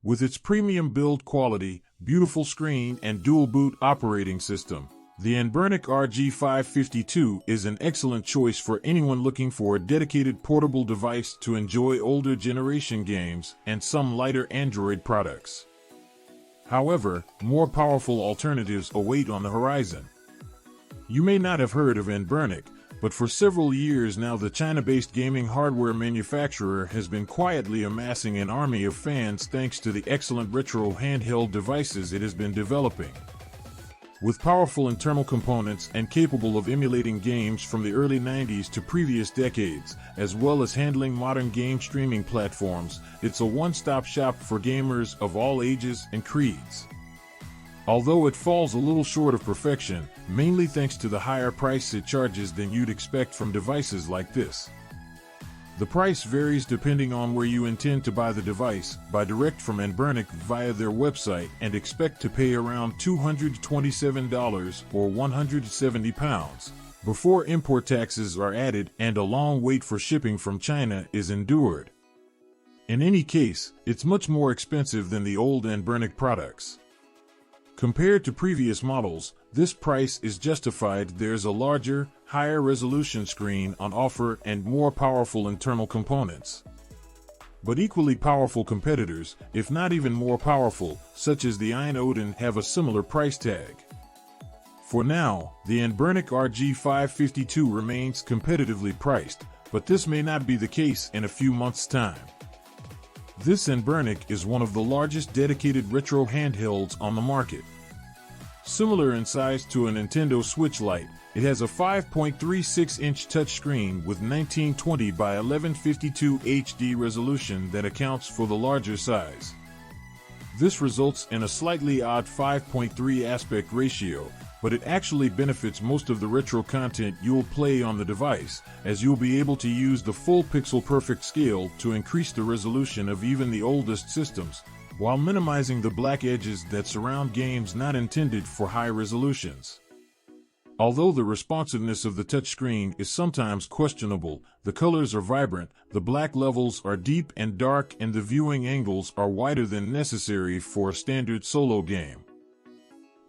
With its premium build quality, beautiful screen, and dual boot operating system, the Anbernic RG552 is an excellent choice for anyone looking for a dedicated portable device to enjoy older generation games and some lighter Android products. However, more powerful alternatives await on the horizon. You may not have heard of Anbernic, but for several years now the China-based gaming hardware manufacturer has been quietly amassing an army of fans thanks to the excellent retro handheld devices it has been developing. With powerful internal components and capable of emulating games from the early 90s to previous decades, as well as handling modern game streaming platforms, it's a one-stop shop for gamers of all ages and creeds. Although it falls a little short of perfection, mainly thanks to the higher price it charges than you'd expect from devices like this. The price varies depending on where you intend to buy the device. Buy direct from Anbernic via their website and expect to pay around $227 or £170 before import taxes are added and a long wait for shipping from China is endured. In any case, it's much more expensive than the old Anbernic products. Compared to previous models, this price is justified. There's a larger, higher resolution screen on offer and more powerful internal components. But equally powerful competitors, if not even more powerful, such as the Iron Odin, have a similar price tag. For now, the Anbernic RG552 remains competitively priced, but this may not be the case in a few months' time. This Anbernic is one of the largest dedicated retro handhelds on the market. Similar in size to a Nintendo Switch Lite, it has a 5.36-inch touchscreen with 1920 by 1152 HD resolution that accounts for the larger size. This results in a slightly odd 5.3 aspect ratio, but it actually benefits most of the retro content you'll play on the device, as you'll be able to use the full pixel-perfect scale to increase the resolution of even the oldest systems, while minimizing the black edges that surround games not intended for high resolutions. Although the responsiveness of the touchscreen is sometimes questionable, the colors are vibrant, the black levels are deep and dark, and the viewing angles are wider than necessary for a standard solo game.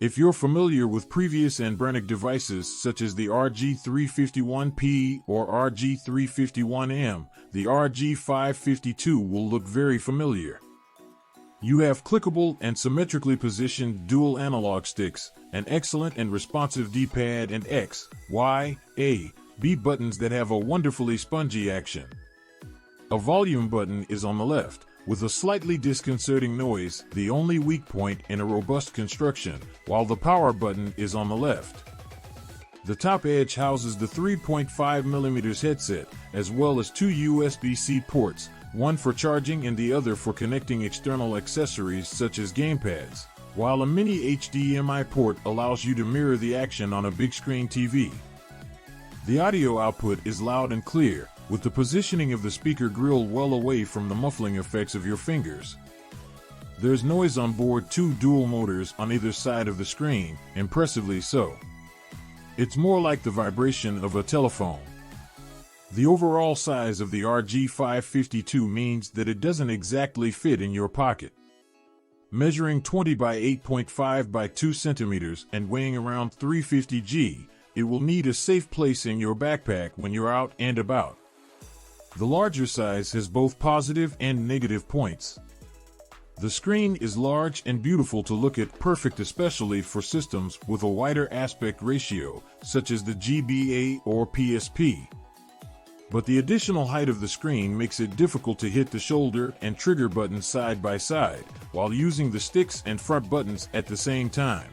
If you're familiar with previous Anbernic devices such as the RG351P or RG351M, the RG552 will look very familiar. You have clickable and symmetrically positioned dual analog sticks, an excellent and responsive D-pad, and X, Y, A, B buttons that have a wonderfully spongy action. A volume button is on the left, with a slightly disconcerting noise, the only weak point in a robust construction, while the power button is on the left. The top edge houses the 3.5mm headset, as well as two USB-C ports, one for charging and the other for connecting external accessories such as gamepads, while a mini HDMI port allows you to mirror the action on a big screen TV. The audio output is loud and clear, with the positioning of the speaker grill well away from the muffling effects of your fingers. There's noise on board, two dual motors on either side of the screen, impressively so. It's more like the vibration of a telephone. The overall size of the RG552 means that it doesn't exactly fit in your pocket. Measuring 20 by 8.5 by 2 centimeters and weighing around 350 g, it will need a safe place in your backpack when you're out and about. The larger size has both positive and negative points. The screen is large and beautiful to look at, perfect especially for systems with a wider aspect ratio, such as the GBA or PSP. But the additional height of the screen makes it difficult to hit the shoulder and trigger buttons side by side, while using the sticks and front buttons at the same time.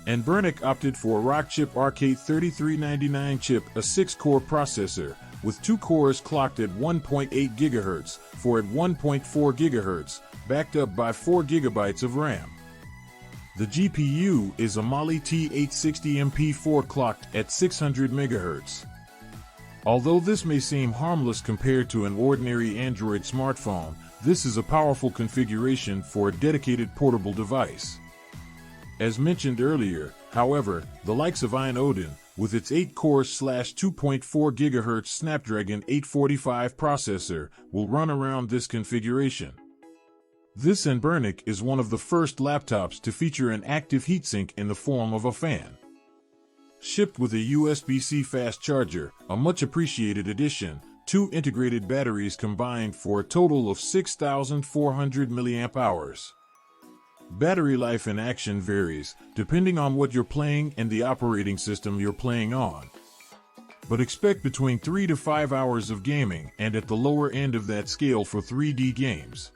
Anbernic opted for a Rockchip RK3399 chip, a 6-core processor, with 2 cores clocked at 1.8 GHz, 4 at 1.4 GHz, backed up by 4 GB of RAM. The GPU is a Mali T860MP4 clocked at 600 MHz. Although this may seem harmless compared to an ordinary Android smartphone, this is a powerful configuration for a dedicated portable device. As mentioned earlier, however, the likes of Iron Odin, with its 8-core/2.4 GHz Snapdragon 845 processor, will run around this configuration. This Anbernic is one of the first laptops to feature an active heatsink in the form of a fan. Shipped with a USB-C fast charger, a much appreciated addition, 2 integrated batteries combined for a total of 6,400 mAh. Battery life in action varies, depending on what you're playing and the operating system you're playing on. But expect between 3 to 5 hours of gaming, and at the lower end of that scale for 3D games.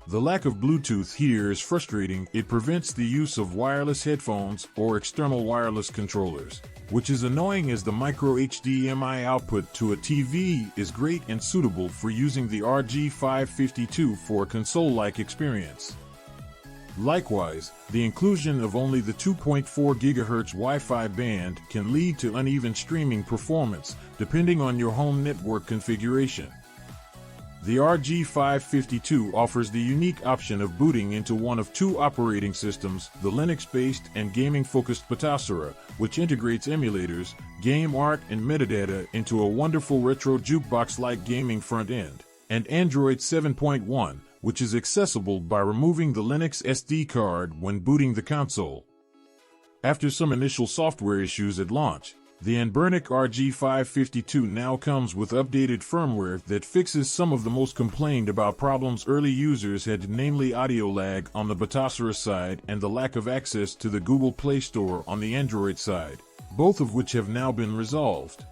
The lack of Bluetooth here is frustrating. It prevents the use of wireless headphones or external wireless controllers, which is annoying as the micro HDMI output to a TV is great and suitable for using the RG552 for a console-like experience. Likewise, the inclusion of only the 2.4 GHz Wi-Fi band can lead to uneven streaming performance, depending on your home network configuration. The RG552 offers the unique option of booting into one of 2 operating systems, the Linux-based and gaming-focused Play&Screen, which integrates emulators, game art, and metadata into a wonderful retro jukebox-like gaming front end, and Android 7.1, which is accessible by removing the Linux SD card when booting the console. After some initial software issues at launch, the Anbernic RG552 now comes with updated firmware that fixes some of the most complained about problems early users had, namely audio lag on the Play&Screen side and the lack of access to the Google Play Store on the Android side, both of which have now been resolved.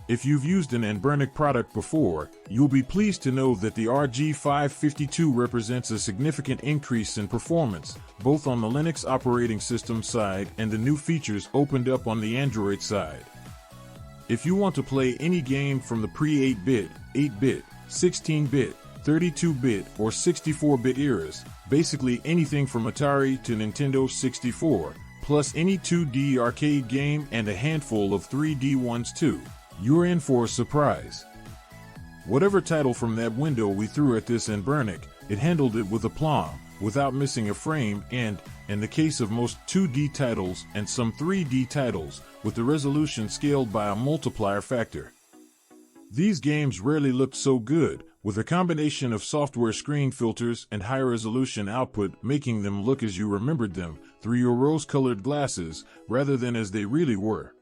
If you've used an Anbernic product before, you'll be pleased to know that the RG552 represents a significant increase in performance, both on the Linux operating system side and the new features opened up on the Android side. If you want to play any game from the pre-8-bit, 8-bit, 16-bit, 32-bit, or 64-bit eras, basically anything from Atari to Nintendo 64, plus any 2D arcade game and a handful of 3D ones too, you're in for a surprise. Whatever title from that window we threw at this Anbernic, it handled it with aplomb, without missing a frame, and, in the case of most 2D titles and some 3D titles, with the resolution scaled by a multiplier factor. These games rarely looked so good, with a combination of software screen filters and high-resolution output making them look as you remembered them, through your rose-colored glasses, rather than as they really were.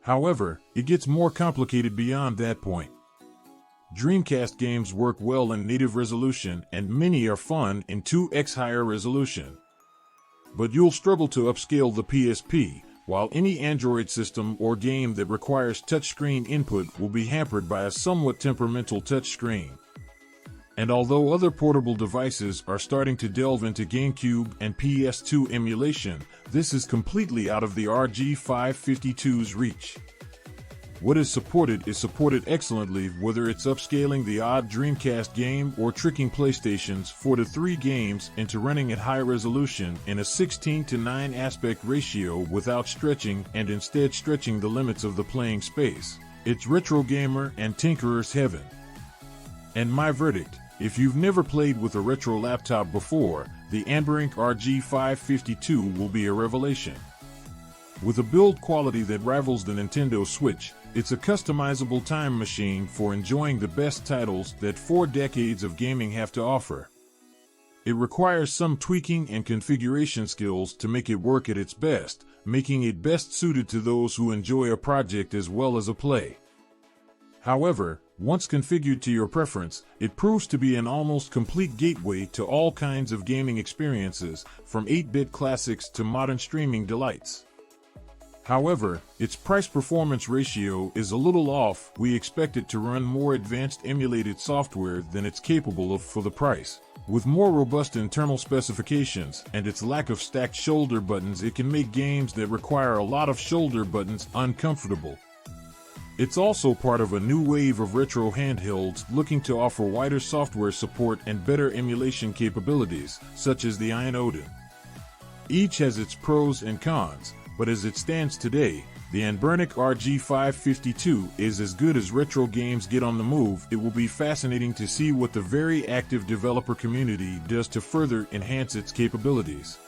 However, it gets more complicated beyond that point. Dreamcast games work well in native resolution, and many are fun in 2x higher resolution. But you'll struggle to upscale the PSP, while any Android system or game that requires touchscreen input will be hampered by a somewhat temperamental touchscreen. And although other portable devices are starting to delve into GameCube and PS2 emulation, this is completely out of the RG552's reach. What is supported excellently, whether it's upscaling the odd Dreamcast game or tricking PlayStation's 4:3 games into running at high resolution in a 16:9 aspect ratio without stretching and instead stretching the limits of the playing space. It's retro gamer and tinkerer's heaven. And my verdict: if you've never played with a retro laptop before, the Anbernic RG552 will be a revelation. With a build quality that rivals the Nintendo Switch, it's a customizable time machine for enjoying the best titles that 4 decades of gaming have to offer. It requires some tweaking and configuration skills to make it work at its best, making it best suited to those who enjoy a project as well as a play. However, once configured to your preference, it proves to be an almost complete gateway to all kinds of gaming experiences, from 8-bit classics to modern streaming delights. However, its price-performance ratio is a little off. We expect it to run more advanced emulated software than it's capable of for the price. With more robust internal specifications and its lack of stacked shoulder buttons, it can make games that require a lot of shoulder buttons uncomfortable. It's also part of a new wave of retro handhelds looking to offer wider software support and better emulation capabilities, such as the Iron Odin. Each has its pros and cons, but as it stands today, the Anbernic RG552 is as good as retro games get on the move. It will be fascinating to see what the very active developer community does to further enhance its capabilities.